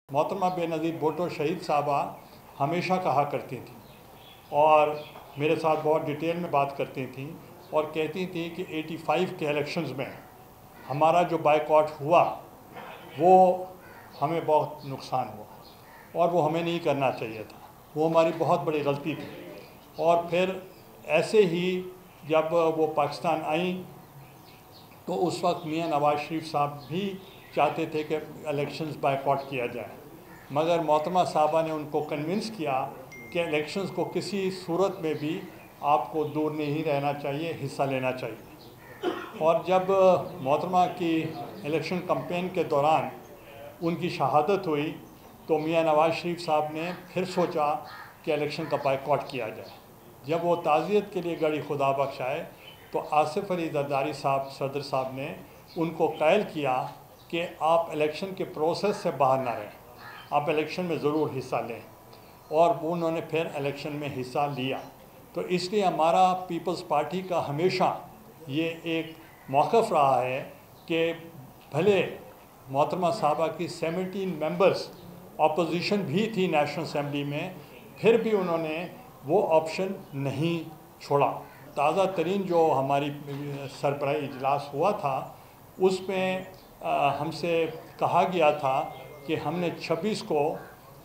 मोहतरमा बेनज़ीर भुट्टो शहीद साहबा हमेशा कहा करती थी और मेरे साथ बहुत डिटेल में बात करती थी और कहती थी कि 85 के इलेक्शंस में हमारा जो बायकॉट हुआ वो हमें बहुत नुकसान हुआ और वो हमें नहीं करना चाहिए था, वो हमारी बहुत बड़ी गलती थी। और फिर ऐसे ही जब वो पाकिस्तान आई तो उस वक्त मियां नवाज शरीफ साहब भी चाहते थे कि इलेक्शंस बायकॉट किया जाए, मगर मोहतरमा साहबा ने उनको कन्विंस किया कि इलेक्शंस को किसी सूरत में भी आपको दूर नहीं रहना चाहिए, हिस्सा लेना चाहिए। और जब मोहतरमा की इलेक्शन कैंपेन के दौरान उनकी शहादत हुई तो मियां नवाज शरीफ साहब ने फिर सोचा कि इलेक्शन का बायकॉट किया जाए। जब वो ताज़ियत के लिए गड़ी खुदा बख्श आए तो आसिफ अली जरदारी साहब सदर साहब ने उनको कायल किया कि आप इलेक्शन के प्रोसेस से बाहर ना रहें, आप इलेक्शन में ज़रूर हिस्सा लें, और वो उन्होंने फिर इलेक्शन में हिस्सा लिया। तो इसलिए हमारा पीपल्स पार्टी का हमेशा ये एक मौक़िफ़ रहा है कि भले मोहतरमा साहबा की 17 मेंबर्स अपोजिशन भी थी नेशनल असम्बली में, फिर भी उन्होंने वो ऑप्शन नहीं छोड़ा। ताज़ा तरीन जो हमारी सरबराही इजलास हुआ था उसमें हमसे कहा गया था कि हमने 26 को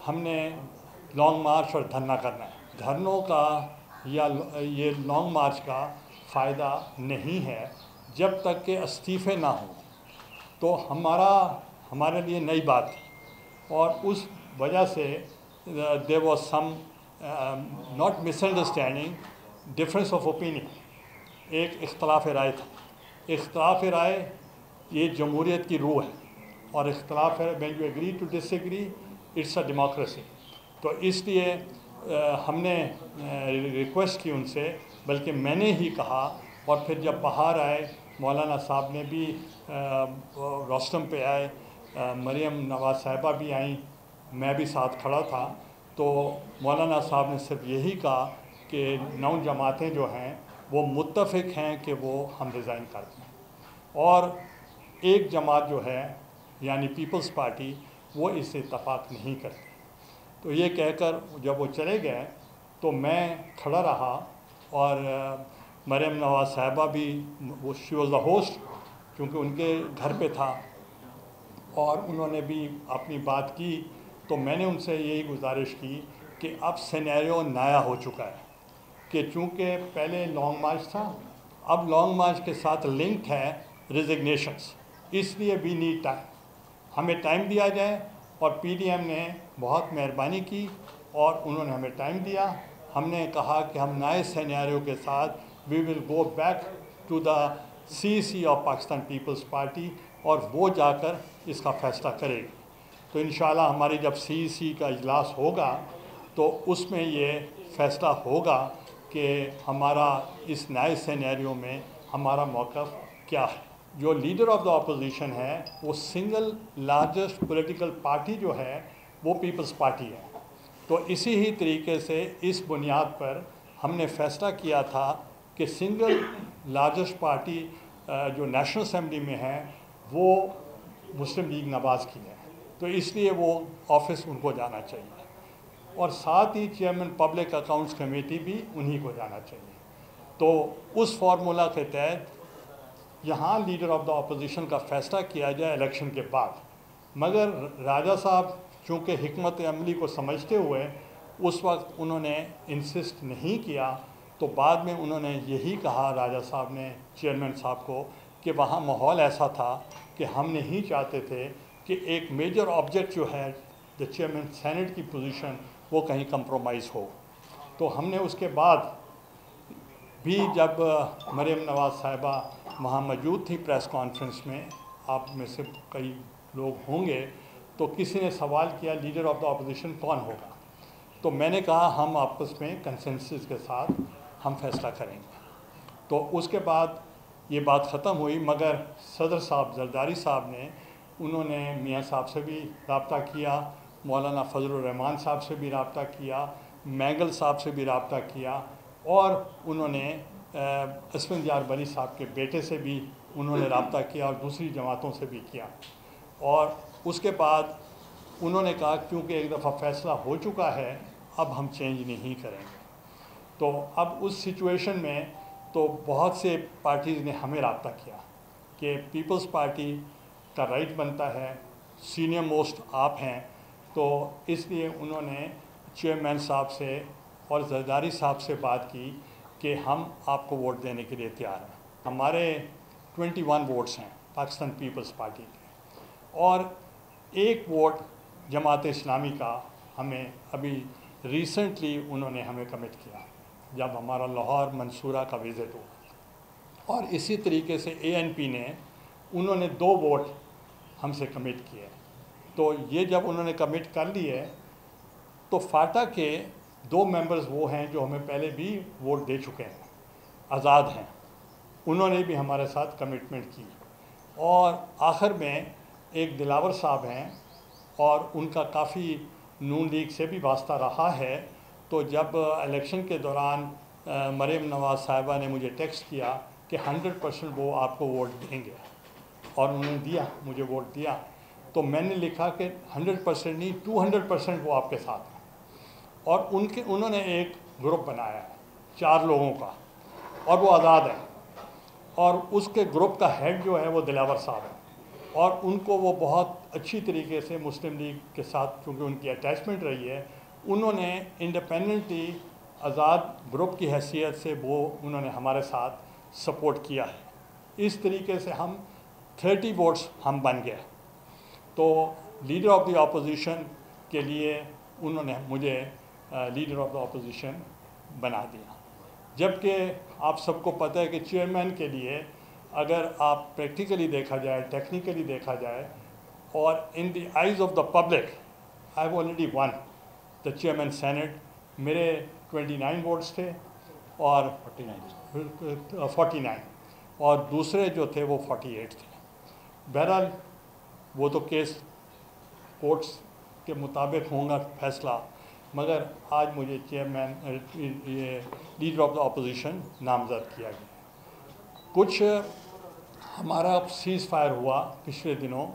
हमने लॉन्ग मार्च और धरना करना है। धरनों का या ये लॉन्ग मार्च का फ़ायदा नहीं है जब तक के इस्तीफ़े ना हों, तो हमारे लिए नई बात थी और उस वजह से there was some not misunderstanding, difference of opinion, एक इख्तलाफ राय था। इख्तलाफ राय ये जमहूरियत की रूह है और इख्तलाफ है, when you agree to disagree it's a democracy. तो इसलिए हमने रिक्वेस्ट की उनसे, बल्कि मैंने ही कहा, और फिर जब बाहर आए मौलाना साहब ने भी रोस्टम पे आए, मरियम नवाज साहिबा भी आई, मैं भी साथ खड़ा था, तो मौलाना साहब ने सिर्फ यही कहा कि 9 जमातें जो हैं वो मुत्तफ़िक हैं कि वो हम रिज़ाइन कर दें, और एक जमात जो है यानी पीपल्स पार्टी वो इससे इत्तफ़ाक़ नहीं करती। तो ये कहकर जब वो चले गए तो मैं खड़ा रहा और मरियम नवाज साहिबा भी, वो शी वॉज़ द होस्ट क्योंकि उनके घर पे था, और उन्होंने भी अपनी बात की। तो मैंने उनसे यही गुजारिश की कि अब सिनेरियो नया हो चुका है कि चूँकि पहले लॉन्ग मार्च था, अब लॉन्ग मार्च के साथ लिंक है रिजिग्नेशंस, इसलिए वी नीड टाइम, हमें टाइम दिया जाए। और पीडीएम ने बहुत मेहरबानी की और उन्होंने हमें टाइम दिया। हमने कहा कि हम नए सिनेरियो के साथ we will go back to the CEC of Pakistan Peoples Party, और वो जाकर इसका फ़ैसला करेगी। तो इंशाल्लाह हमारी जब सीईसी का इजलास होगा तो उसमें ये फ़ैसला होगा कि हमारा इस नए सिनेरियो में हमारा मौक़िफ़ क्या है। जो लीडर ऑफ द अपोजिशन है वो सिंगल लार्जेस्ट पॉलिटिकल पार्टी जो है वो पीपल्स पार्टी है। तो इसी ही तरीके से इस बुनियाद पर हमने फ़ैसला किया था कि सिंगल लार्जेस्ट पार्टी जो नेशनल असम्बली में है वो मुस्लिम लीग नवाज़ की है, तो इसलिए वो ऑफिस उनको जाना चाहिए, और साथ ही चेयरमैन पब्लिक अकाउंट्स कमेटी भी उन्हीं को जाना चाहिए। तो उस फार्मूला के तहत यहाँ लीडर ऑफ द अपोजिशन का फ़ैसला किया जाए इलेक्शन के बाद। मगर राजा साहब चूँकि हिकमत अमली को समझते हुए उस वक्त उन्होंने इंसिस्ट नहीं किया, तो बाद में उन्होंने यही कहा राजा साहब ने चेयरमैन साहब को कि वहाँ माहौल ऐसा था कि हम नहीं चाहते थे कि एक मेजर ऑब्जेक्ट जो है द चेयरमैन सेनेट की पोजीशन वो कहीं कंप्रोमाइज़ हो। तो हमने उसके बाद भी जब मरियम नवाज साहिबा वहाँ मौजूद थी प्रेस कॉन्फ्रेंस में, आप में से कई लोग होंगे, तो किसी ने सवाल किया लीडर ऑफ द अपोजिशन कौन होगा, तो मैंने कहा हम आपस में कंसेंसस के साथ हम फैसला करेंगे। तो उसके बाद ये बात ख़त्म हुई, मगर सदर साहब जरदारी साहब ने उन्होंने मियाँ साहब से भी रब्ता किया, मौलाना फजलुर रहमान साहब से भी रब्ता किया, मैगल साहब से भी रब्ता किया, और उन्होंने इसफंदियार बली साहब के बेटे से भी उन्होंने रब्ता किया और दूसरी जमातों से भी किया। और उसके बाद انہوں نے کہا کیونکہ ایک دفعہ فیصلہ ہو چکا ہے اب ہم چینج نہیں کریں گے. تو اب اس سچویشن میں تو بہت سے پارٹیز نے ہمیں رابطہ کیا کہ پیپلز پارٹی کا رائٹ بنتا ہے، سینئر موسٹ آپ ہیں، تو اس لیے انہوں نے چیئرمین صاحب سے اور زرداری صاحب سے بات کی کہ ہم آپ کو ووٹ دینے کے لیے تیار ہیں. ہمارے 21 ووٹس ہیں پاکستان پیپلز پارٹی کے، اور 1 ووٹ جماعت اسلامی کا ہمیں ابھی ریسنٹلی انہوں نے ہمیں کمٹ کیا جب ہمارا لاہور منصورہ کا وزٹ ہوا. اور اسی طریقے سے ANP نے انہوں نے 2 ووٹ ہم سے کمٹ کیے. تو یہ جب انہوں نے کمٹ کر لیے تو فاٹا کے 2 ممبرز وہ ہیں جو ہمیں پہلے بھی ووٹ دے چکے ہیں، آزاد ہیں، انہوں نے بھی ہمارے ساتھ کمٹمنٹ کی. اور آخر میں ایک دلاور صاحب ہیں اور ان کا کافی نون لیگ سے بھی واسطہ رہا ہے. تو جب الیکشن کے دوران مریم نواز صاحبہ نے مجھے ٹیکسٹ کیا کہ 100% وہ آپ کو ووٹ دیں گے، اور انہوں نے دیا، مجھے ووٹ دیا، تو میں نے لکھا کہ 100% نہیں 200% وہ آپ کے ساتھ ہیں. اور انہوں نے ایک گروپ بنایا ہے 4 لوگوں کا، اور وہ آزاد ہے، اور اس کے گروپ کا ہیڈ جو ہے وہ دلاور صاحب ہے. اور ان کو وہ بہت اچھی طریقے سے مسلم لیگ کے ساتھ چونکہ ان کی اٹیچمنٹ رہی ہے، انہوں نے انڈیپینڈنٹلی آزاد گروپ کی حیثیت سے انہوں نے ہمارے ساتھ سپورٹ کیا ہے. اس طریقے سے ہم 30 ووٹس ہم بن گئے. تو لیڈر آف دی اپوزیشن کے لیے انہوں نے مجھے لیڈر آف دی اپوزیشن بنا دیا. جبکہ آپ سب کو پتہ ہے کہ چیئرمین کے لیے اگر آپ پریکٹیکلی دیکھا جائے، ٹیکنیکلی دیکھا جائے، اور in the eyes of the public I have already won the chairman senate. میرے 29 ووٹس تھے اور 49 اور دوسرے جو تھے وہ 48 تھے. بہرحال وہ تو کیس کورٹس کے مطابق ہوں گا فیصلہ، مگر آج مجھے chairman leader of the opposition نامزد کیا گیا. کچھ ہمارا سیز فائر ہوا پچھلے دنوں،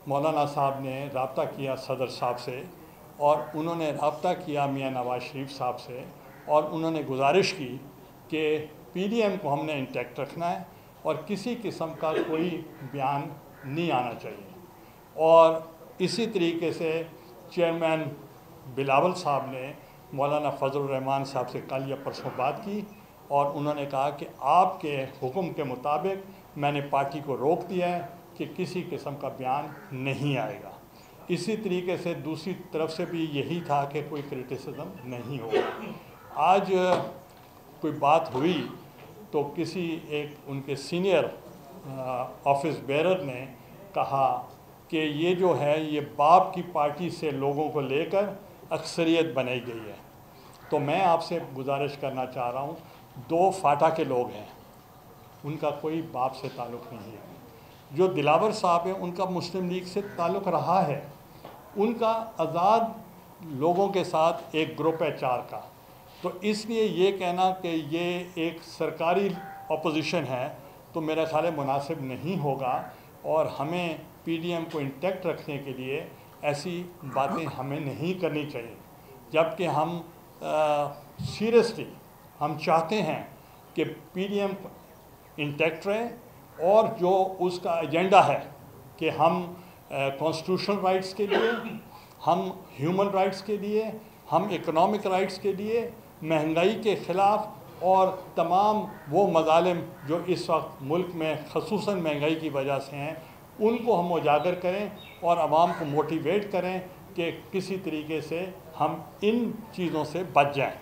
مولانا صاحب نے رابطہ کیا صدر صاحب سے، اور انہوں نے رابطہ کیا میاں نواز شریف صاحب سے، اور انہوں نے گزارش کی کہ PDM کو ہم نے انٹیکٹ رکھنا ہے اور کسی قسم کا کوئی بیان نہیں آنا چاہیے. اور اسی طریقے سے چیئرمین بلاول صاحب نے مولانا فضل الرحمان صاحب سے کل یا پرسوں بات کی، اور انہوں نے کہا کہ آپ کے حکم کے مطابق میں نے پارٹی کو روک دیا ہے کہ کسی قسم کا بیان نہیں آئے گا. اسی طریقے سے دوسری طرف سے بھی یہی تھا کہ کوئی کرٹیسزم نہیں ہوگا. آج کوئی بات ہوئی تو کسی ایک ان کے سینئر آفس بیرر نے کہا کہ یہ جو ہے یہ باپ کی پارٹی سے لوگوں کو لے کر اکثریت بنائی گئی ہے. تو میں آپ سے گزارش کرنا چاہ رہا ہوں، 2 فاٹا کے لوگ ہیں، ان کا کوئی باپ سے تعلق نہیں ہے. جو دلاور صاحب ہیں ان کا مسلم لیگ سے تعلق رہا ہے، ان کا آزاد لوگوں کے ساتھ ایک گروپ ہے 4 کا. تو اس لیے یہ کہنا کہ یہ ایک سرکاری اپوزیشن ہے تو میرا خیال ہے مناسب نہیں ہوگا، اور ہمیں PDM کو انٹیکٹ رکھنے کے لیے ایسی باتیں ہمیں نہیں کرنی چاہیے. جبکہ ہم سیریسلی ہم چاہتے ہیں کہ PDM انٹیکٹ رہے، اور جو اس کا ایجنڈا ہے کہ ہم کانسٹیٹیوشنل رائٹس کے لیے، ہم ہیومن رائٹس کے لیے، ہم اکنامک رائٹس کے لیے، مہنگائی کے خلاف، اور تمام وہ مظالم جو اس وقت ملک میں خصوصاً مہنگائی کی وجہ سے ہیں، ان کو ہم اجاگر کریں اور عوام کو موٹیویٹ کریں کہ کسی طریقے سے ہم ان چیزوں سے بچ جائیں.